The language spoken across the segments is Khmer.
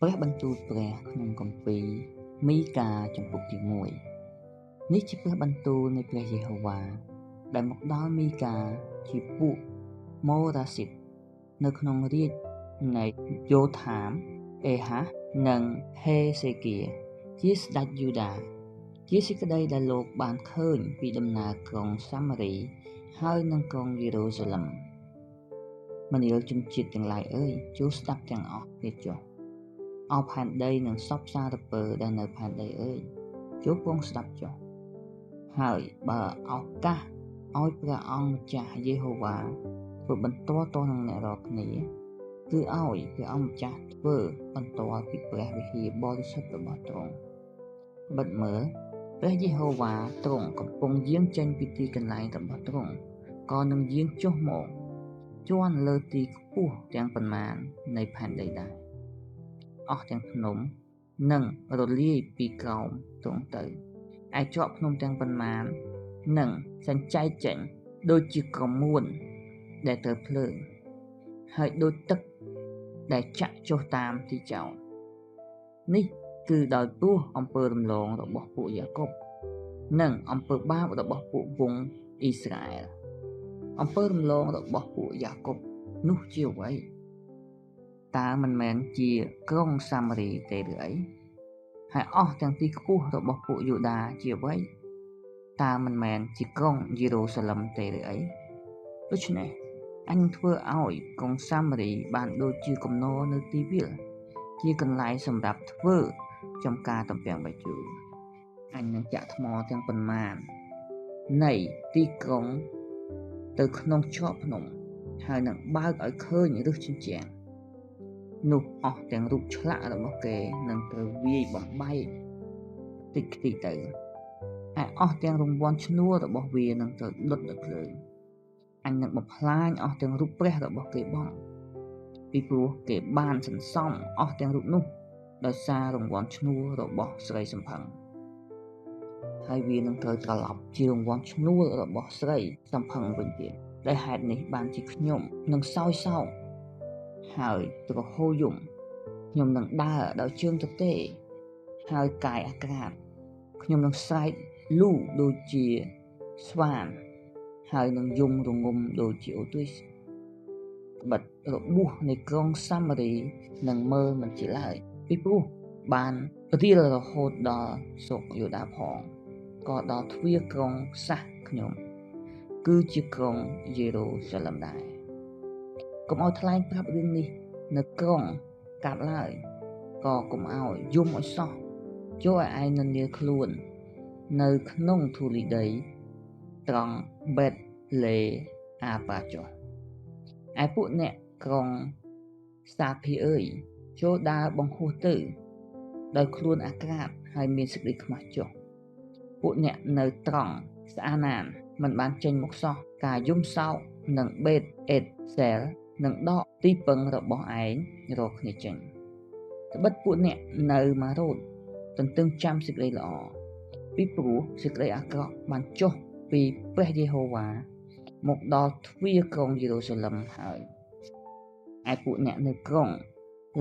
ព្រះបន្ទូលព្រះក្នុងគម្ពីរមីកាចំពុកទី1នេះជាព្រះបន្ទូលនៃព្រះយេហូវ៉ាដែលមកដល់មីកាជាពួកម៉ូរ៉ាស៊ីតនៅក្នុងរាជនៃយ៉ូថាមអេហាសនិងហេសេគៀជាស្ដេចយូដាជាសេចក្តីដែលលោកបានឃើញពីដំណើរក្រុងសាមារីហើយនិងក្រុងយេរូសាឡិមមនាលជនជាតិទាំងឡាយអើយជួស្ដាប់ទាំងអស់ទៀតចុះអស់ផែនដីនិងសពសារពើដែលនៅផែនដីអើយជួពងស្ដាប់ចុះហើយបើឱកាសឲ្យព្រះអង្គម្ចាស់យេហូវ៉ាធ្វើបន្ទាល់តនឹងអ្នករាល់គ្នាគឺឲ្យព្រះអង្គម្ចាស់ធ្វើបន្ទាល់ពីព្រះវិហារបរិសុទ្ធរបស់ទ្រង់បិទមើលព្រះយេហូវ៉ាទ្រង់កំពុងយាងចេញពីទីកន្លែងរបស់ទ្រង់ក៏នឹងយាងចុះមកជាន់លើទីខ្ពស់ទាំងប៉ុន្មាននៃផែនដីដែរអស់ទាំងភ្នំនិងរលាយពីក្រោមទ្រង់ទៅឯជាប់ភ្នំទាំងប៉ុន្មាននិងសញ្ចែកចេញដូចជាក្រមួនដែលត្រូវភ្លើងហើយដូចទឹកដែលចាក់ចុះតាមទីចោលនេះគឺដោយព្រោះអំពើរំលងរបស់ពួកយ៉ាកុបនិងអំពើបាបរបស់ពួកវង្សអ៊ីស្រាអែលអំពើរំលងរបស់ពួកយ៉ាកុបនោះជាអ្វីតើមិនមែនជាក្រុងសាមារីទេឬអីហើយអស់ទាំងទីខ្ពស់របស់ពួកយូដាជាអ្វីតើមិនមែនជាក្រុងយេរូសាឡិមទេឬអីដូច្នេះអញធ្វើឲ្យក្រុងសាមារីបានដូចជាគំនរនៅទីវាលជាកន្លែងសម្រាប់ធ្វើចំការទំពាំងបាយជូរអញនឹងចាក់ថ្មទាំងប៉ុន្មាននៃទីក្រុងទៅក្នុងច្រកភ្នំហើយនឹងបើកឲ្យឃើញឫសជញ្ជាំងនោះអស់ទាំងរូបឆ្លាក់របស់គេនឹងត្រូវវាយបំបែកតិចតិចទៅហើយអស់ទាំងរង្វាន់ឈ្នួលរបស់វានឹងត្រូវដុតដោយភ្លើងអញនឹងបំផ្លាញអស់ទាំងរូបព្រះរបស់គេបងពីព្រោះគេបានសន្សំអស់ទាំងរូបនោះដោយសាររង្វាន់ឈ្នួលរបស់ស្រីសំផឹងហើយវានឹងត្រូវត្រឡប់ជារង្វាន់ឈ្នួលរបស់ស្រីសំផឹងវិញទៀតដោយហេតុនេះបានជាខ្ញុំនឹងសោយសោកហើយទ្រហោយំខ្ញុំនឹងដើរដោយជើងទទេហើយកាយអាក្រាតខ្ញុំនឹងស្រែកលូដូចជាស្វានហើយនឹងយំរងំដូចជាអូទ្វីសបិទរបួសនៃក្រុងសាមារីនឹងមើលមិនជាឡើយពីព្រោះបានរៀលរហូតដល់ស្រុកយូដាផងក៏ដល់ទ្វារក្រុងសាសខ្ញុំគឺជាក្រុងយេរូសាឡិមដែរកុំឲ្យថ្លែងប្រាប់រឿងនេះនៅក្រុងកាត់ឡើយក៏កុំឲ្យយំឲ្យសោះចូលឲ្យឯងននាលខ្លួននៅក្នុងធូលីដីត្រង់បេតលេអាបាចុះឯពួកអ្នកក្រុងសាភីអើយចូលដើរបង្ហោះទៅដោយខ្លួនអាក្រាតហើយមានសេចក្តីខ្មាស់ចុះពួកអ្នកនៅត្រង់ស្អាណានមិនបានចេញមកសោះការយំសោកនឹងបេតអេតសេលនឹងដកទីពឹងរបស់ឯងរកគ្នាចេញត្បិតពួកអ្នកនៅម៉ារ៉ូតទន្ទឹងចាំសេចក្តីល្អពីព្រោះសេចក្តីអាក្រក់បានចុះពីព្រះយេហូវ៉ាមកដល់ទ្វារក្រុងយេរូសាឡិមហើយឯពួកអ្នកនៅក្រុង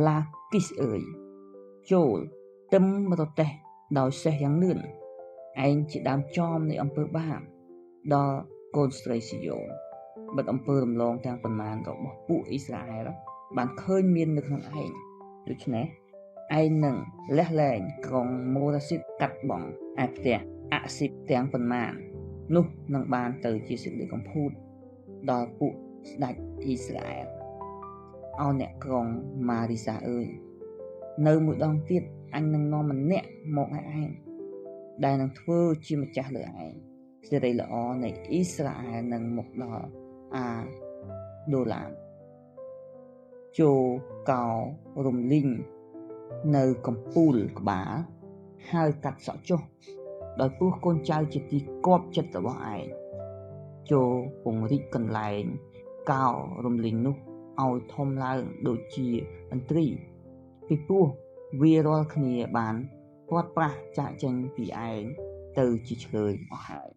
ឡាគីសអើយចូលទឹមរទេះដោយសេះយ៉ាងលឿនឯងជាដើមចោមនៃអំពើបាបដល់កូនស្រីស៊ីយ៉ូនបិទអំពើរំលងទាំងប៉ុន្មានរបស់ពួកអ៊ីស្រាអែលបានឃើញមាននៅក្នុងឯងដូច្នេះឯងនឹងលះលែងក្រុងម៉ូរ៉ាស៊ីតកាត់បងឯផ្ទះអាស៊ីបទាំងប៉ុន្មាននោះនឹងបានទៅជាសេចក្តីកំពូតដល់ពួកស្ដេចអ៊ីស្រាអែលអោអ្នកក្រុងម៉ារីសាអើយនៅមួយដងទៀតអញនឹងនាំម្នាក់មកឲ្យឯងដែលនឹងធ្វើជាម្ចាស់លើឯងសេរីល្អនៃអ៊ីស្រាអែលនឹងមកដល់អាដូឡាមចូលកោរំលីងនៅកំពូលក្បាលហើយកាត់សក់ចុះដោយព្រោះកូនចៅជាទីគប់ចិត្តរបស់ឯងចូលពង្រីកកន្លែងកោរំលីងនោះឲ្យធំឡើងដូចជាឥន្ទ្រីពីព្រោះវារាល់គ្នាបានព្រាត់ប្រាសចាកចេញពីឯងទៅជាឆ្លើយអស់ហើយ